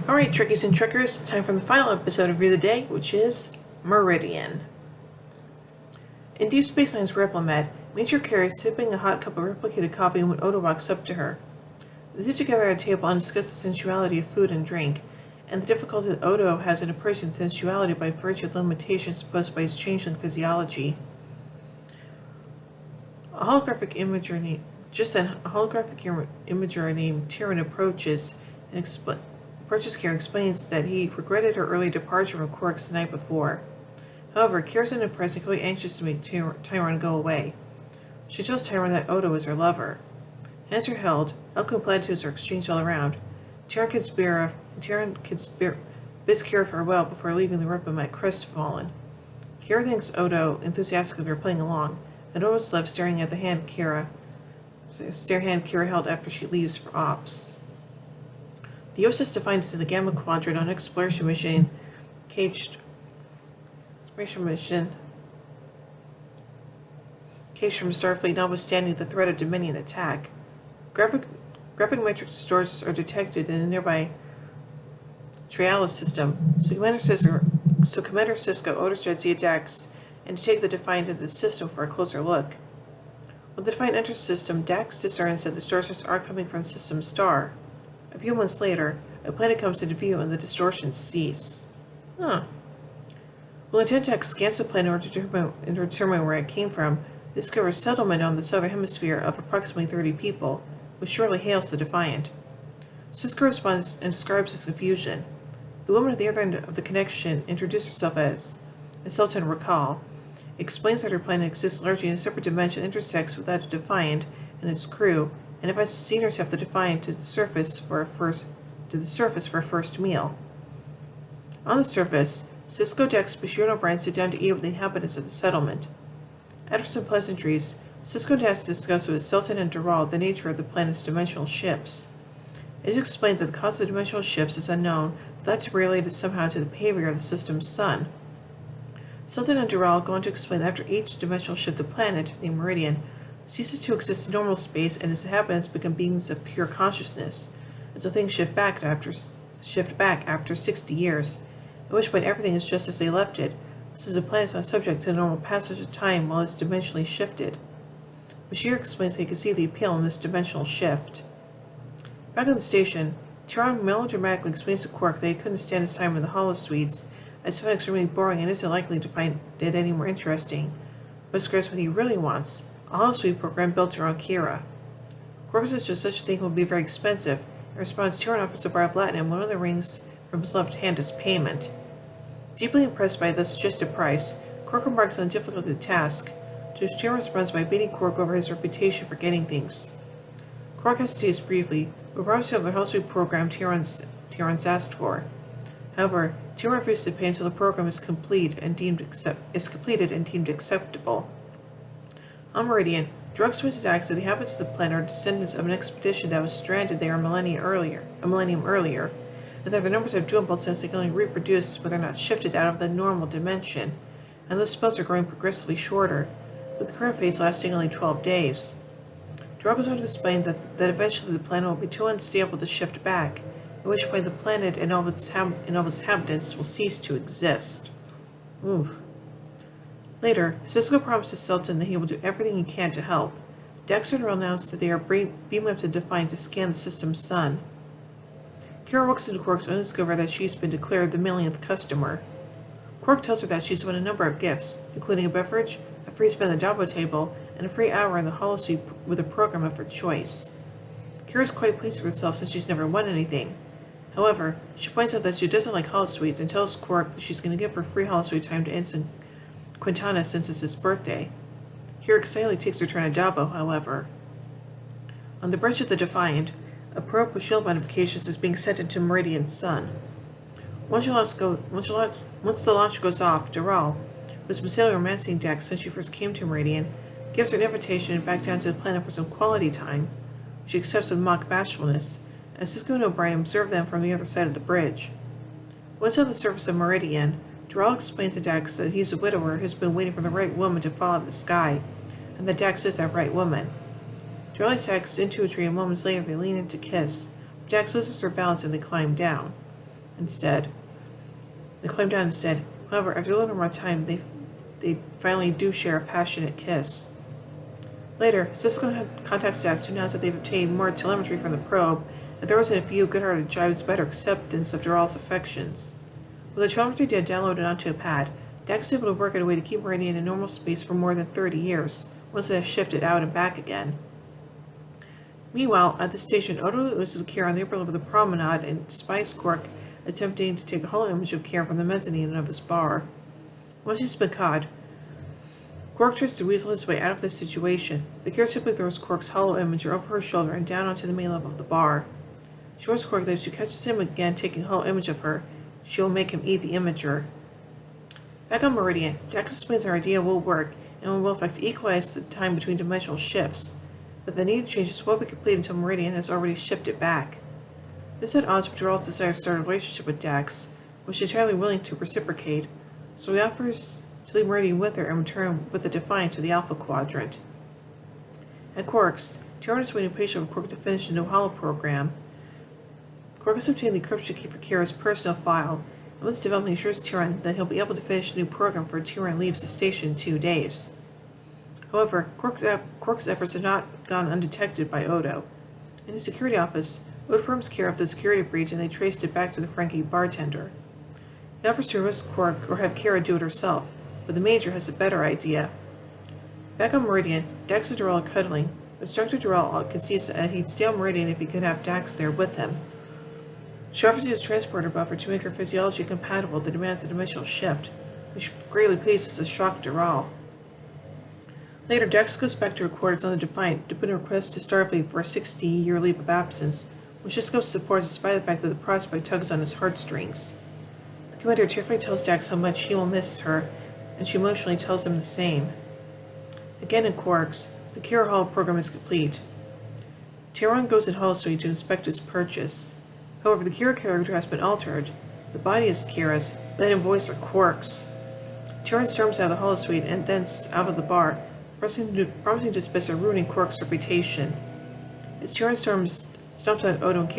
Alright, Trickies and Trickers, time for the final episode of Review of the Day, which is Meridian. In Deep Space Nine's Replimed, Major Carey is sipping a hot cup of replicated coffee when Odo walks up to her. They sit together at a table and discuss the sensuality of food and drink, and the difficulty that Odo has in approaching sensuality by virtue of the limitations imposed by his changeling physiology. A holographic imager named Tyrion approaches Karen explains that he regretted her early departure from Quark's the night before. However, Karen's unimpressed and clearly anxious to make Tyrion go away. She tells Tyrion that Odo is her lover. Hands are held, eloquent platitudes are exchanged all around. Tyrion bids Kira farewell before leaving the Replimed crestfallen. Kira thanks Odo enthusiastically for playing along, and Odo is left staring at the hand Kira held after she leaves for Ops. The USS Defiant is in the Gamma Quadrant on an exploration mission caged from Starfleet, notwithstanding the threat of Dominion attack. Gravimetric distortions are detected in a nearby Trialis system, so Commander Sisko orders Jadzia Dax and to take the Defiant into the system for a closer look. When the Defiant enters the system, Dax discerns that the distortions are coming from the system's star. A few months later, a planet comes into view and the distortions cease. When Lieutenant Dax scans the planet in order to determine where it came from, they discover a settlement on the southern hemisphere of approximately 30 people, which shortly hails the Defiant. Sisko responds and describes his confusion. The woman at the other end of the connection introduces herself as Sultan Rakal, explains that her planet exists largely in a separate dimension, intersects with that of Defiant and its crew, and invites the senior staff of the Defiant to the surface for a first meal. On the surface, Sisko, Dex, Bashir, and O'Brien sit down to eat with the inhabitants of the settlement. After some pleasantries, Sisko and Dex discuss with Sultan and Dural the nature of the planet's dimensional shifts. It is explained that the cause of the dimensional shifts is unknown, but that to be related somehow to the behavior of the system's sun. Sultan and Dural go on to explain that after each dimensional shift, the planet, named Meridian, ceases to exist in normal space and its inhabitants become beings of pure consciousness, until things shift back after 60 years, at which point everything is just as they left it, since the planet is not subject to the normal passage of time while it's dimensionally shifted. Bashir explains that he can see the appeal in this dimensional shift. Back on the station, Tyrion melodramatically explains to Quark that he couldn't stand his time in the holosuites, as he found it extremely boring and isn't likely to find it any more interesting, but describes what he really wants: a holosuite program built around Kira. Quark says such a thing will be very expensive, and responds Tyrion offers a bar of Latinum and one of the rings from his left hand as payment. Deeply impressed by the suggested price, Quark embarks on a difficult task, to which Tyrion responds by beating Quark over his reputation for getting things. Quark hesitates briefly, but promises to have the holosuite program Tyrion's asked for. However, Tyrion refuses to pay until the program is completed and deemed acceptable. On Meridian, Drug explains to Dax that the inhabitants of the planet are descendants of an expedition that was stranded there a millennium earlier, and that their numbers have dwindled since they can only reproduce but they're not shifted out of the normal dimension, and those spells are growing progressively shorter, with the current phase lasting only 12 days. Drug goes on to explain that eventually the planet will be too unstable to shift back, at which point the planet and all of its inhabitants will cease to exist. Later, Sisko promises Sultan that he will do everything he can to help. Dax and Dural announce that they are beaming up to Defiant to scan the system's sun. Kira walks into Quark's and discovers that she's been declared the millionth customer. Quark tells her that she's won a number of gifts, including a beverage, a free spin at the Dabo table, and a free hour in the holosuite with a program of her choice. Kira's quite pleased with herself since she's never won anything. However, she points out that she doesn't like holosuites and tells Quark that she's going to give her free holosuite time to Ensign Quintana since it's his birthday. Kira excitedly takes her turn at Dabo, however. On the bridge of the Defiant, a probe with shield modifications is being sent into Meridian's sun. Once the launch goes off, Dural, who's been sailing romancing Dax since she first came to Meridian, gives her an invitation back down to the planet for some quality time, which she accepts with mock bashfulness, and Sisko and O'Brien observe them from the other side of the bridge. Once on the surface of Meridian, Dural explains to Dax that he's a widower who's been waiting for the right woman to fall out of the sky, and that Dax is that right woman. Charlie sacks into a tree and moments later they lean in to kiss. Dax loses her balance and they climb down. instead. They climb down instead. However, after a little more time, they finally do share a passionate kiss. Later, Cisco contacts Dax to announce that they've obtained more telemetry from the probe and throws in a few good-hearted jibes about her acceptance of Dural's affections. With the telemetry data downloaded onto a pad, Dax is able to work out a way to keep Meridian in normal space for more than 30 years, once they have shifted out and back again. Meanwhile, at the station, Odo is with Kira on the upper level of the promenade and spies Quark attempting to take a hollow image of Kira from the mezzanine of his bar. Once he's been caught, Quark tries to weasel his way out of this situation, but Kira simply throws Quark's hollow image over her shoulder and down onto the main level of the bar. She warns Quark that if she catches him again taking a hollow image of her, she will make him eat the imager. Back on Meridian, Dax explains her idea will work and will in fact equalize the time between dimensional shifts, but the needed changes won't be complete until Meridian has already shifted back. This at odds with Dural's desire to start a relationship with Dax, which she's entirely willing to reciprocate, so he offers to leave Meridian with her and return with the Defiant to the Alpha Quadrant. At Quark's, Tyron is waiting patiently for Quark to finish the new Hollow program. Quark has obtained the encryption key for Kira's personal file, and once developing assures Tyron that he'll be able to finish the new program before Tyron leaves the station in 2 days. However, Quark's efforts have not gone undetected by Odo. In his security office, Odo informs Kira of the security breach and they traced it back to the Frankie bartender. He offers to risk Quark or have Kira do it herself, but the Major has a better idea. Back on Meridian, Dax and Dural are cuddling, but Instructor Dural concedes that he'd stay on Meridian if he could have Dax there with him. She offers his transporter buffer to make her physiology compatible with the demands of the dimensional shift, which greatly pleases the shocked Dural. Later, Dax goes back to her quarters on the Defiant to put in a request to Starfleet for a 60-year leave of absence, which Cisco supports despite the fact that the prospect tugs on his heartstrings. The commander tearfully tells Dax how much he will miss her, and she emotionally tells him the same. Again in Quark's, the Kira Hall program is complete. Tyron goes in Holosuite to inspect his purchase. However, the Kira character has been altered. The body is Kira's, but head and voice are Quark's. Tyron storms out of the Holosuite and thence out of the bar, promising to dismiss her, ruining Quark's reputation. As Tyron stomps out Odo and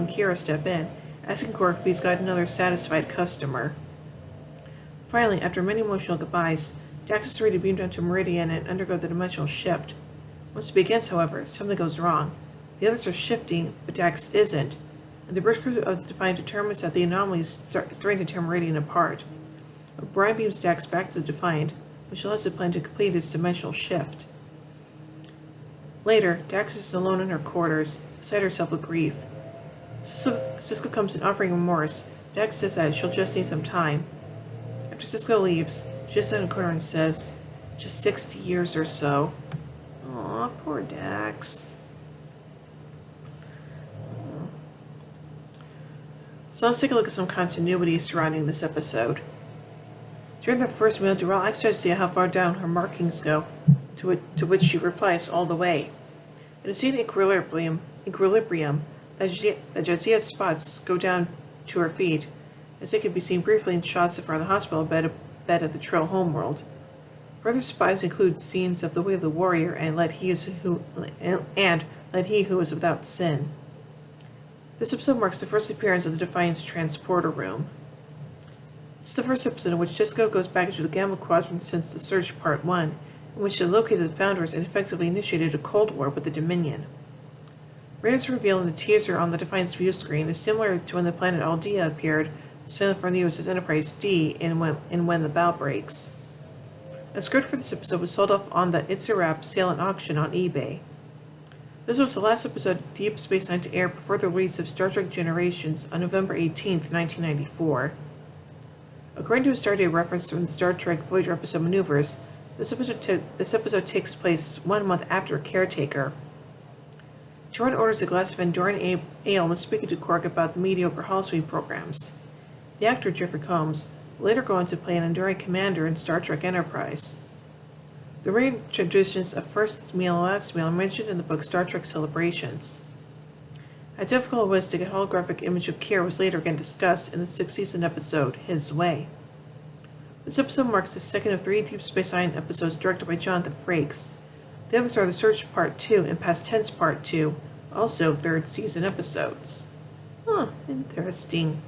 Kira step in, asking Quark if he's got another satisfied customer. Finally, after many emotional goodbyes, Dax is ready to beam down to Meridian and undergo the dimensional shift. Once it begins, however, something goes wrong. The others are shifting, but Dax isn't, and the bridge crew of the Defiant determines that the anomaly is starting to tear Meridian apart. O'Brien beams Dax back to the Defiant, which allows the plan to complete its dimensional shift. Later, Dax is alone in her quarters, beside herself with grief. Cisco comes in offering remorse. Dax says that she'll just need some time. After Cisco leaves, she just in a corner and says, "Just 60 years or so." Aw, poor Dax. So let's take a look at some continuity surrounding this episode. During their first meal, Dural asks Jadzia how far down her markings go, to which she replies, "All the way." In a scene in equilibrium that Jadzia's spots go down to her feet, as they can be seen briefly in shots of her on the hospital bed at the Trill homeworld. Further spots include scenes of the Way of the Warrior and Let He Who Is Without Sin. This episode marks the first appearance of the Defiant's transporter room. This is the first episode in which Cisco goes back into the Gamma Quadrant since the Search Part 1, in which they located the Founders and effectively initiated a Cold War with the Dominion. Radiance revealed in the teaser on the Defiant's view screen is similar to when the planet Aldea appeared, sailing from the USS Enterprise D in When the Bow Breaks. A script for this episode was sold off on the It's a Wrap sale and auction on eBay. This was the last episode of Deep Space Nine to air before the release of Star Trek Generations on November 18, 1994. According to a Stardate reference from the Star Trek Voyager episode Maneuvers, this episode takes place 1 month after Caretaker. Tyron orders a glass of Andorian ale and is speaking to Quark about the mediocre Holosuite programs. The actor Jeffrey Combs will later go on to play an Andorian commander in Star Trek Enterprise. The reigning traditions of first meal and last meal are mentioned in the book Star Trek Celebrations. How difficult it was to get a holographic image of Kira was later again discussed in the 6th season episode His Way. This episode marks the second of 3 Deep Space Nine episodes directed by Jonathan Frakes. The others are The Search Part 2 and Past Tense Part 2, also 3rd season episodes. Interesting.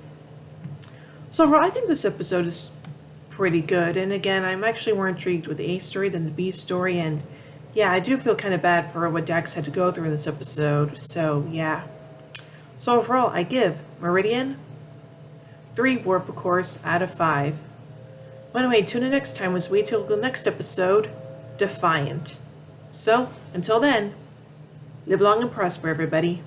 So overall, I think this episode is pretty good. And again, I'm actually more intrigued with the A story than the B story. And yeah, I do feel kind of bad for what Dax had to go through in this episode. So yeah. So overall, I give Meridian 3 warp cores out of 5. Anyway, tune in next time as we till the next episode, Defiant. So, until then, live long and prosper, everybody.